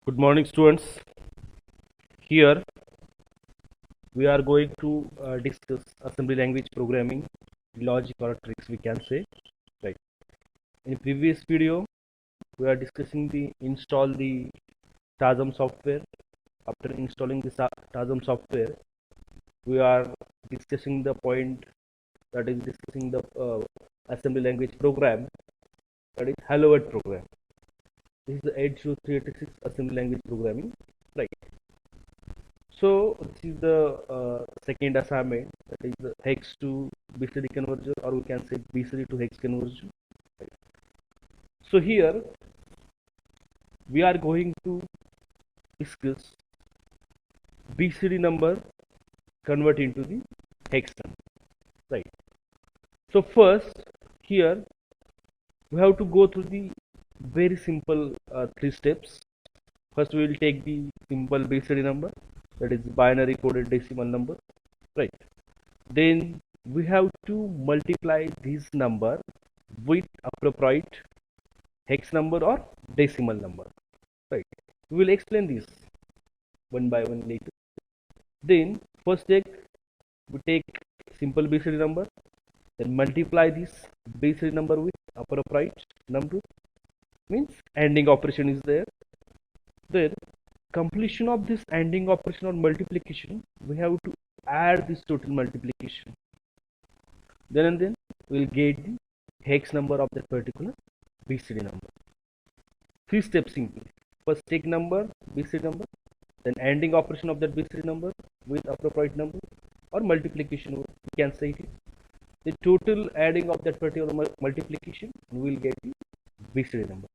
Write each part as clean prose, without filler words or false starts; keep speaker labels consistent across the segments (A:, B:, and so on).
A: Good morning, students. Here we are going to discuss assembly language programming, logic or tricks, we can say. Right. In previous video, we are discussing the install the TASM software. After installing the TASM software, we are discussing the point that is discussing the assembly language program, that is Hello World program. This is the 80386 assembly language programming. Right. So this is the second assignment, that is the hex to BCD conversion, or we can say BCD to hex conversion. Right. So here we are going to discuss BCD number convert into the hex number. Right. So first here we have to go through the very simple three steps. First we will take the simple BCD number, that is binary coded decimal number. Right. Then we have to multiply this number with appropriate hex number or decimal number. Right. We will explain this one by one later. Then first we take simple BCD number, then multiply this BCD number with appropriate number, means ANDing operation is there. Then completion of this ANDing operation or multiplication, we have to add this total multiplication. Then we'll get the hex number of that particular BCD number. Three steps simply. First take number, BCD number, then ANDing operation of that BCD number with appropriate number, or multiplication, we can say it is the total adding of that particular multiplication, we will get the BCD number.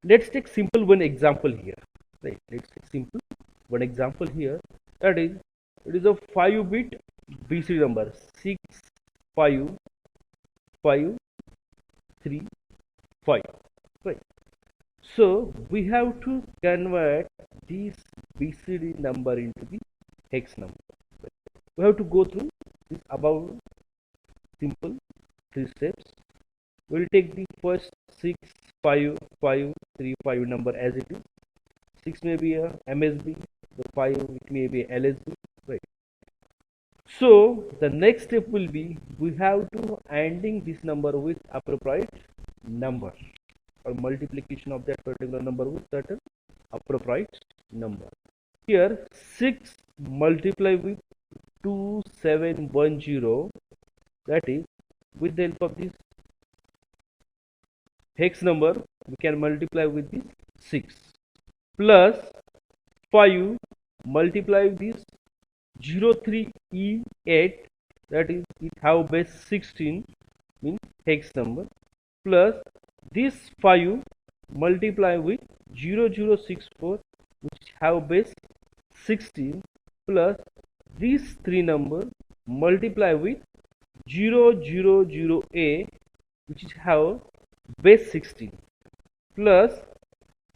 A: Let's take simple one example here. Right. Let's take simple one example here. That is, it is a 5-bit BCD number 65535. Right. So we have to convert this BCD number into the hex number. Right. We have to go through this above simple three steps. We'll take the first 65535 number as it is. 6 may be a MSB, the 5 it may be a LSB. Right. So the next step will be, we have to ANDing this number with appropriate number, or multiplication of that particular number with certain appropriate number. Here 6 multiply with 2710, that is, with the help of this hex number we can multiply with this 6, plus 5 multiply with this 03E8, that is, it have base 16, means hex number, plus this 5 multiply with 0064, which have base 16, plus these three number multiply with 000A, which is have base 16, plus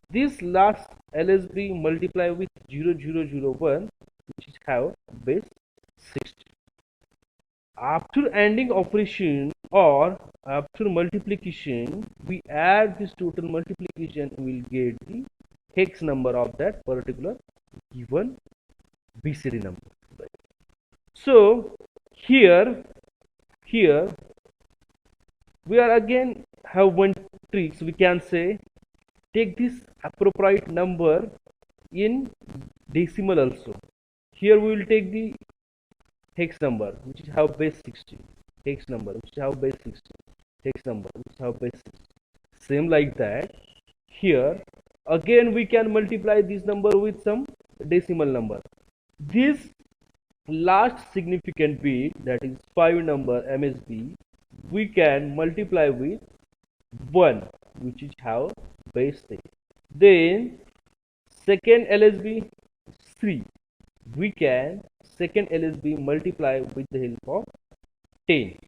A: this last LSB multiply with 0001, which is have base 16. After ANDing operation or after multiplication, we add this total multiplication, we will get the hex number of that particular given BCD number. Right. So here we are again have one trick. So we can say, take this appropriate number in decimal also. Here we will take the hex number which is have base 16, hex number which have base 16, hex number which have base 16. Same like that, here again we can multiply this number with some decimal number. This last significant bit, that is 5 number MSB, we can multiply with 1, which is have base 10. Then second LSB 3, we can second LSB multiply with the help of 10.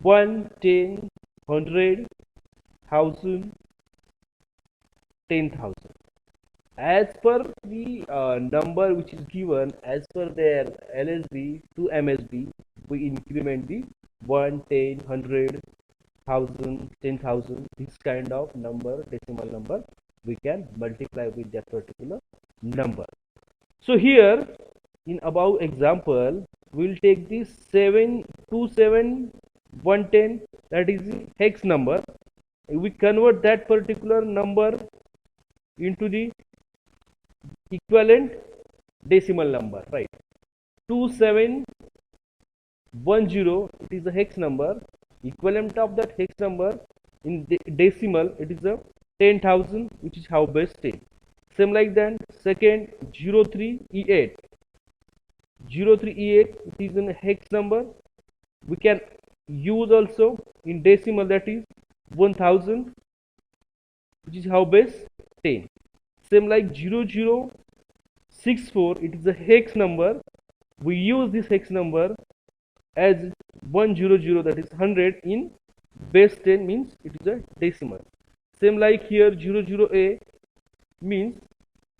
A: 1, 10, 100, 1000, 10,000. As per the number which is given as per their LSB to MSB, we increment the 1, 10, 100, 1000, 10,000, this kind of number, decimal number, we can multiply with that particular number. So here in above example we'll take this 727 that is the hex number. We convert that particular number into the equivalent decimal number, right? 2710, it is a hex number. Equivalent of that hex number in decimal, it is a 10,000, which is how base 10. Same like that. Second, 03E8. 03E8, it is a hex number. We can use also in decimal, that is 1000, which is how base 10. Same like 0064, it is a hex number. We use this hex number as 100, that is 100, in base 10, means it is a decimal. Same like here 00A means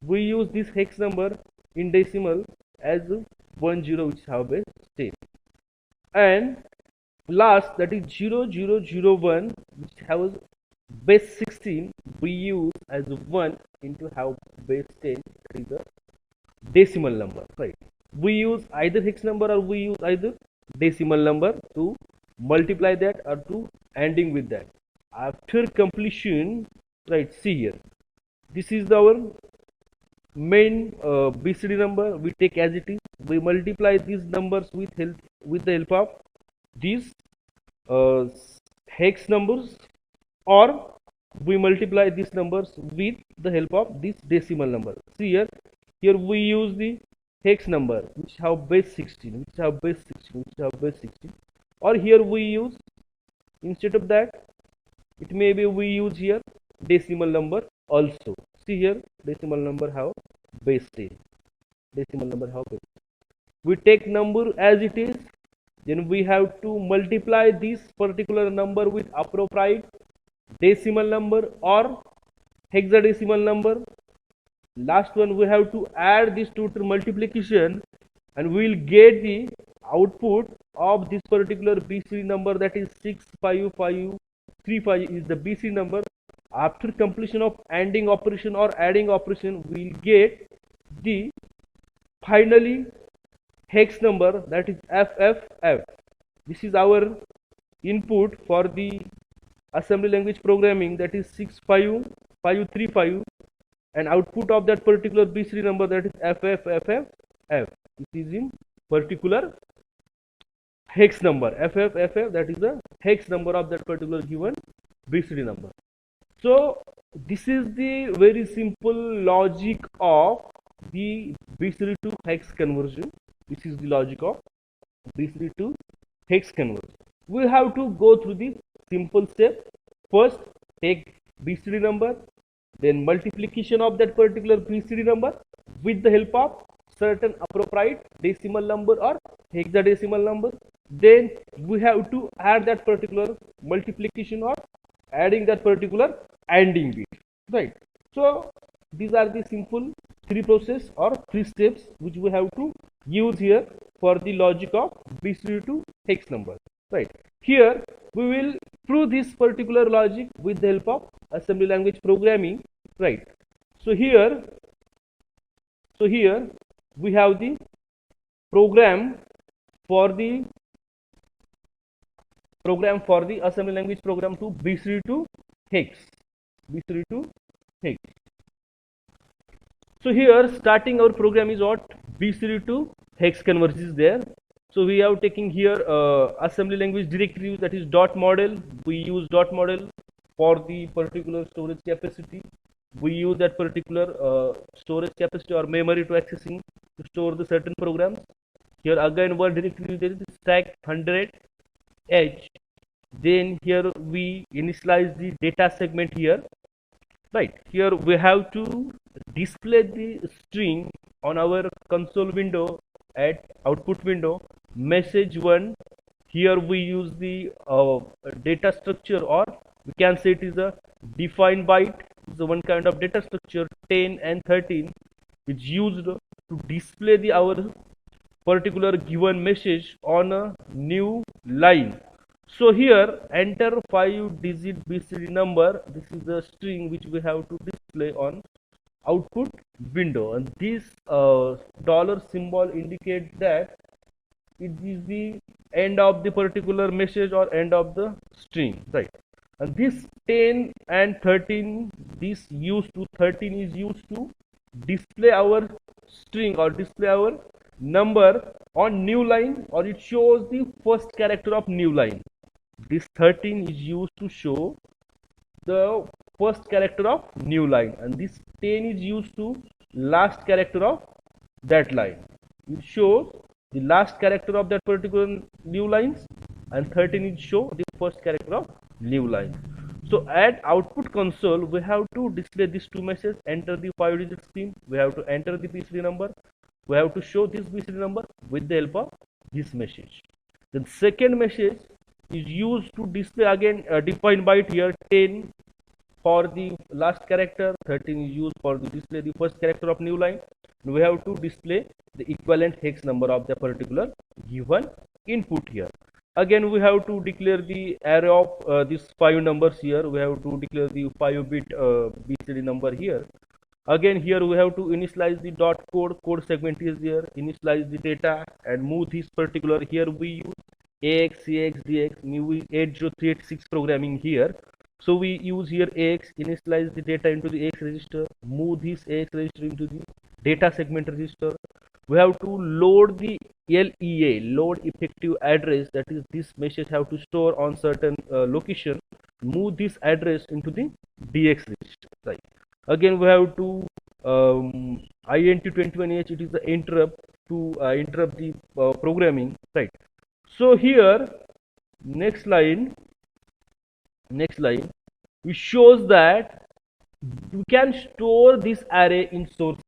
A: we use this hex number in decimal as 10, which is how base 10. And last, that is 0001, which has base 16, we use as 1 into how base 10, that is a decimal number, right? We use either hex number or we use either decimal number to multiply that or to ending with that. After completion, right, see here, this is our main BCD number. We take as it is. We multiply these numbers with the help of these hex numbers, or we multiply these numbers with the help of this decimal number. See here, we use the hex number which have base 16, which have base 16, or here we use, instead of that, it may be we use here decimal number also. See here, decimal number have base 10. Decimal number have base. We take number as it is, then we have to multiply this particular number with appropriate decimal number or hexadecimal number. Last one, we have to add this total multiplication, and we will get the output of this particular BCD number, that is 65535 is the BCD number. After completion of ANDing operation or adding operation, we will get the finally hex number, that is FFF. This is our input for the assembly language programming, that is 65535, and output of that particular BCD number, that is FFFF. It is in particular hex number FFFF, that is the hex number of that particular given BCD number. So this is the very simple logic of the BCD to hex conversion. This is the logic of BCD to hex conversion. We have to go through the simple step. First, take BCD number, then multiplication of that particular BCD number with the help of certain appropriate decimal number or hexadecimal number. Then we have to add that particular multiplication or adding that particular ANDing bit, right? So these are the simple three process or three steps which we have to use here for the logic of BCD to hex number, right? Here we will prove this particular logic with the help of assembly language programming, right? So here we have the program for the assembly language program to BCD to hex. So here starting our program is what BCD to hex conversion is there. So we have taken here assembly language directory, that is dot model. We use dot model for the particular storage capacity. We use that particular storage capacity or memory to accessing to store the certain programs. Here again one directory, there is stack 100H. Then here we initialize the data segment here, right? Here we have to display the string on our console window at output window, message 1. Here we use the data structure, or we can say it is a defined byte. It's one kind of data structure. 10 and 13 is used to display the our particular given message on a new line. So here enter 5-digit BCD number. This is the string which we have to display on output window, and this dollar symbol indicates that it is the end of the particular message or end of the string, right? And this 10 and 13, this used to 13 is used to display our string or display our number on new line, or it shows the first character of new line. This 13 is used to show the first character of new line, and this 10 is used to last character of that line. It shows the last character of that particular new lines, and 13 is show the first character of new line. So at output console, we have to display these two messages: enter the 5-digit scheme, we have to enter the BCD number, we have to show this BCD number with the help of this message. Then second message is used to display again defined byte here 10 for the last character, 13 is used for to display the first character of new line. We have to display the equivalent hex number of the particular given input here. Again, we have to declare the array of these 5 numbers here. We have to declare the 5-bit BCD number here. Again, here we have to initialize the dot code segment is here, initialize the data and move this particular. Here we use AX, CX, DX, new 80386 programming here. So we use here AX, initialize the data into the AX register, move this AX register into the data segment register. We have to load the LEA, load effective address, that is this message have to store on certain location, move this address into the DX register, right? Again, we have to INT21H, it is the interrupt to interrupt the programming, right? So here next line it shows that we can store this array in source